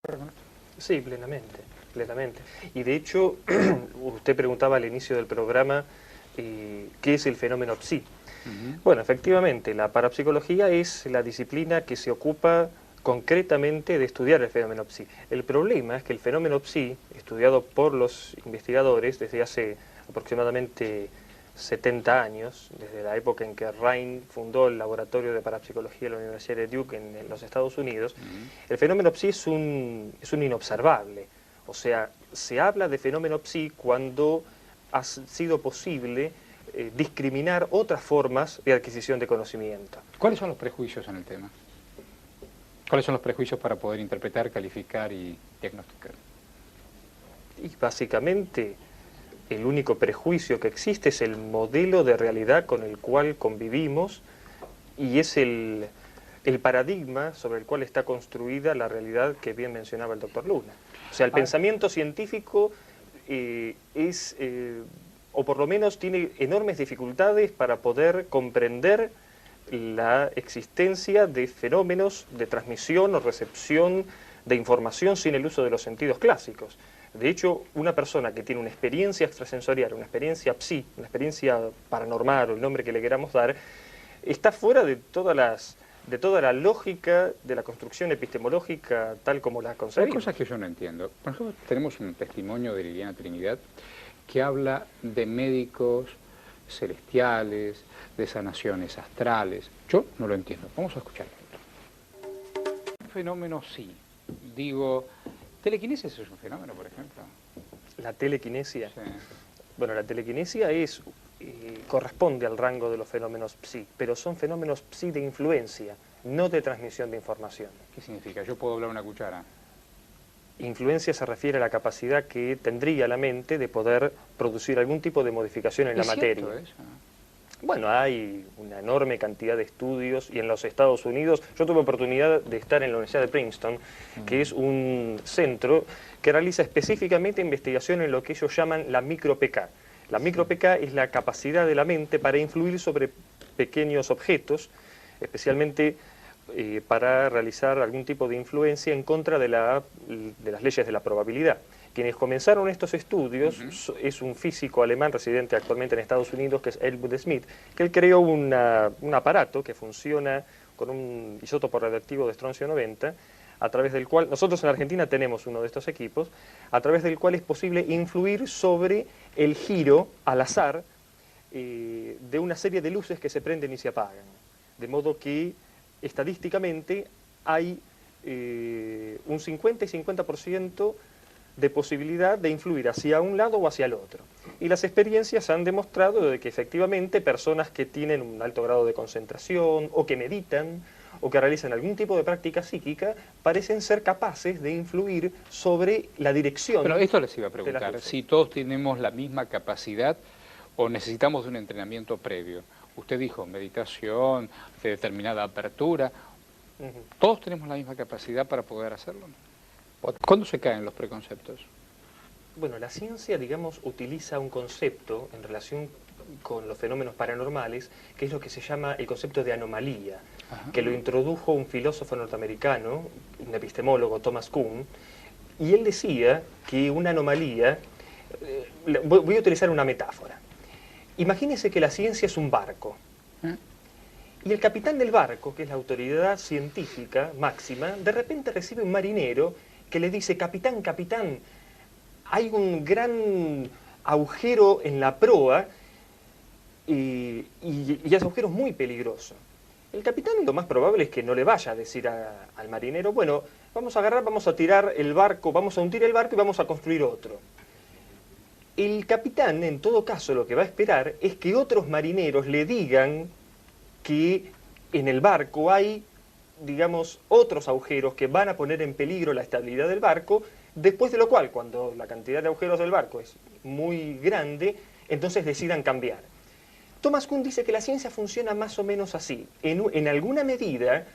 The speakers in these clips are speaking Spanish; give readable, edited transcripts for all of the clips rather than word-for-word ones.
acuerdo con esto? Sí, plenamente, plenamente. Y de hecho, usted preguntaba al inicio del programa qué es el fenómeno psi. Bueno, efectivamente, la parapsicología es la disciplina que se ocupa concretamente de estudiar el fenómeno psi. El problema es que el fenómeno psi, estudiado por los investigadores desde hace aproximadamente 70 años, desde la época en que Rhine fundó el laboratorio de parapsicología de la Universidad de Duke en los Estados Unidos, el fenómeno psi es un inobservable. O sea, se habla de fenómeno psi cuando ha sido posible discriminar otras formas de adquisición de conocimiento. ¿Cuáles son los prejuicios en el tema? ¿Cuáles son los prejuicios para poder interpretar, calificar y diagnosticar? Y básicamente el único prejuicio que existe es el modelo de realidad con el cual convivimos y es el paradigma sobre el cual está construida la realidad que bien mencionaba el doctor Luna. O sea, el pensamiento científico o por lo menos tiene enormes dificultades para poder comprender la existencia de fenómenos de transmisión o recepción de información sin el uso de los sentidos clásicos. De hecho, una persona que tiene una experiencia extrasensorial, una experiencia psi, una experiencia paranormal o el nombre que le queramos dar, está fuera de toda la lógica de la construcción epistemológica tal como la concebimos. Hay cosas que yo no entiendo. Por ejemplo, tenemos un testimonio de Liliana Trinidad que habla de médicos celestiales, de sanaciones astrales. Yo no lo entiendo. Vamos a escucharlo. Un fenómeno sí. Digo, ¿telequinesis es un fenómeno, por ejemplo? La telequinesia. Sí. Bueno, la telequinesia corresponde al rango de los fenómenos psi, pero son fenómenos psi de influencia, no de transmisión de información. ¿Qué significa? ¿Yo puedo hablar una cuchara? Influencia se refiere a la capacidad que tendría la mente de poder producir algún tipo de modificación en la materia. ¿Es cierto eso? Bueno, hay una enorme cantidad de estudios y en los Estados Unidos, yo tuve oportunidad de estar en la Universidad de Princeton, que es un centro que realiza específicamente investigación en lo que ellos llaman la micro-PK. La micro-PK es la capacidad de la mente para influir sobre pequeños objetos, especialmente para realizar algún tipo de influencia en contra de las leyes de la probabilidad. Quienes comenzaron estos estudios es un físico alemán residente actualmente en Estados Unidos, que es Helmut Schmidt, que él creó un aparato que funciona con un isótopo radioactivo de estroncio 90, a través del cual, nosotros en Argentina tenemos uno de estos equipos, a través del cual es posible influir sobre el giro al azar de una serie de luces que se prenden y se apagan. De modo que estadísticamente hay un 50 y 50% de posibilidad de influir hacia un lado o hacia el otro. Y las experiencias han demostrado de que efectivamente personas que tienen un alto grado de concentración o que meditan o que realizan algún tipo de práctica psíquica parecen ser capaces de influir sobre la dirección. Pero esto les iba a preguntar, si todos tenemos la misma capacidad o necesitamos de un entrenamiento previo. Usted dijo meditación, de determinada apertura. ¿Todos tenemos la misma capacidad para poder hacerlo? ¿Cuándo se caen los preconceptos? Bueno, la ciencia, digamos, utiliza un concepto en relación con los fenómenos paranormales, que es lo que se llama el concepto de anomalía, que lo introdujo un filósofo norteamericano, un epistemólogo, Thomas Kuhn, y él decía que una anomalía, voy a utilizar una metáfora. Imagínese que la ciencia es un barco, y el capitán del barco, que es la autoridad científica máxima, de repente recibe un marinero que le dice: capitán, capitán, hay un gran agujero en la proa y ese agujero es muy peligroso. El capitán lo más probable es que no le vaya a decir al marinero: bueno, vamos a agarrar, vamos a tirar el barco, vamos a hundir el barco y vamos a construir otro. El capitán, en todo caso, lo que va a esperar es que otros marineros le digan que en el barco hay, digamos, otros agujeros que van a poner en peligro la estabilidad del barco, después de lo cual, cuando la cantidad de agujeros del barco es muy grande, entonces decidan cambiar. Thomas Kuhn dice que la ciencia funciona más o menos así. En alguna medida,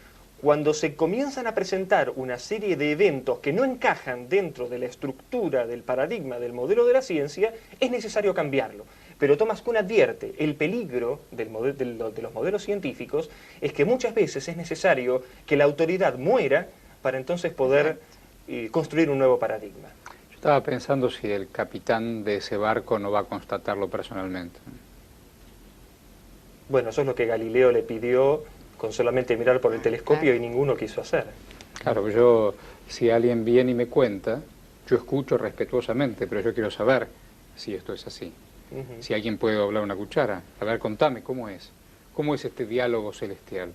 cuando se comienzan a presentar una serie de eventos que no encajan dentro de la estructura del paradigma del modelo de la ciencia, es necesario cambiarlo. Pero Thomas Kuhn advierte, el peligro de los modelos científicos es que muchas veces es necesario que la autoridad muera para entonces poder construir un nuevo paradigma. Yo estaba pensando si el capitán de ese barco no va a constatarlo personalmente. Bueno, eso es lo que Galileo le pidió con solamente mirar por el telescopio y ninguno quiso hacer. Claro, yo, si alguien viene y me cuenta, yo escucho respetuosamente, pero yo quiero saber si esto es así. Si alguien puede doblar una cuchara. A ver, contame, ¿cómo es? ¿Cómo es este diálogo celestial?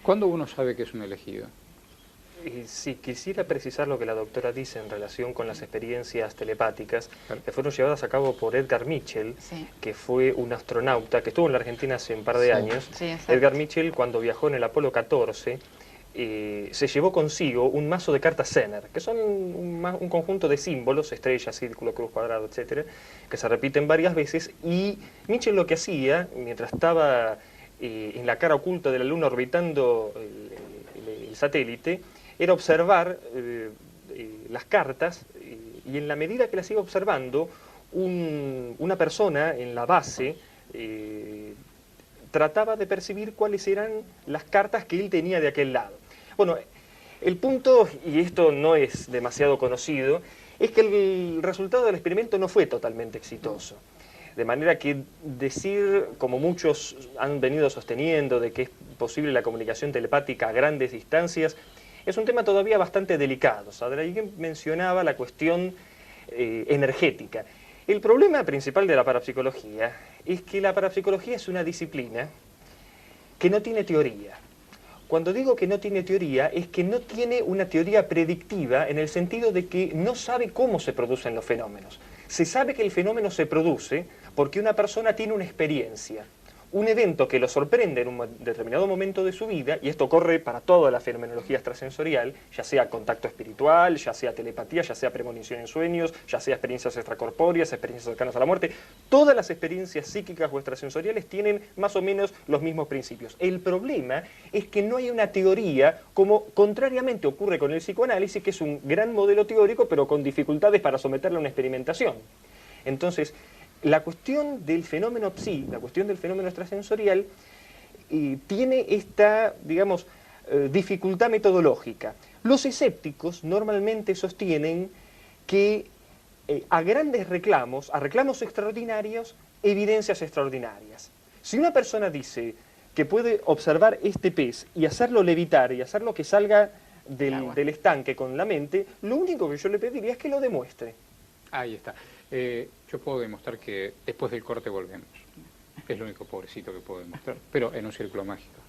¿Cuándo uno sabe que es un elegido? Si quisiera precisar lo que la doctora dice en relación con las experiencias telepáticas que fueron llevadas a cabo por Edgar Mitchell, que fue un astronauta que estuvo en la Argentina hace un par de años. Edgar Mitchell, cuando viajó en el Apolo 14, se llevó consigo un mazo de cartas Zener, que son un conjunto de símbolos, estrella, círculo, cruz, cuadrado, etcétera, que se repiten varias veces, y Mitchell lo que hacía, mientras estaba en la cara oculta de la Luna orbitando el satélite, era observar las cartas, y en la medida que las iba observando, una persona en la base trataba de percibir cuáles eran las cartas que él tenía de aquel lado. Bueno, el punto, y esto no es demasiado conocido, es que el resultado del experimento no fue totalmente exitoso. De manera que decir, como muchos han venido sosteniendo, de que es posible la comunicación telepática a grandes distancias, es un tema todavía bastante delicado. Sadrayén mencionaba la cuestión energética. El problema principal de la parapsicología es que la parapsicología es una disciplina que no tiene teoría. Cuando digo que no tiene teoría, es que no tiene una teoría predictiva en el sentido de que no sabe cómo se producen los fenómenos. Se sabe que el fenómeno se produce porque una persona tiene una experiencia, un evento que lo sorprende en un determinado momento de su vida, y esto ocurre para toda la fenomenología extrasensorial, ya sea contacto espiritual, ya sea telepatía, ya sea premonición en sueños, ya sea experiencias extracorpóreas, experiencias cercanas a la muerte. Todas las experiencias psíquicas o extrasensoriales tienen más o menos los mismos principios. El problema es que no hay una teoría, como contrariamente ocurre con el psicoanálisis, que es un gran modelo teórico, pero con dificultades para someterlo a una experimentación. Entonces, la cuestión del fenómeno psi, la cuestión del fenómeno extrasensorial, tiene esta, digamos, dificultad metodológica. Los escépticos normalmente sostienen que a grandes reclamos, a reclamos extraordinarios, evidencias extraordinarias. Si una persona dice que puede observar este pez y hacerlo levitar y hacerlo que salga del estanque con la mente, lo único que yo le pediría es que lo demuestre. Ahí está. Yo puedo demostrar que después del corte volvemos. Es lo único pobrecito que puedo demostrar, pero en un círculo mágico.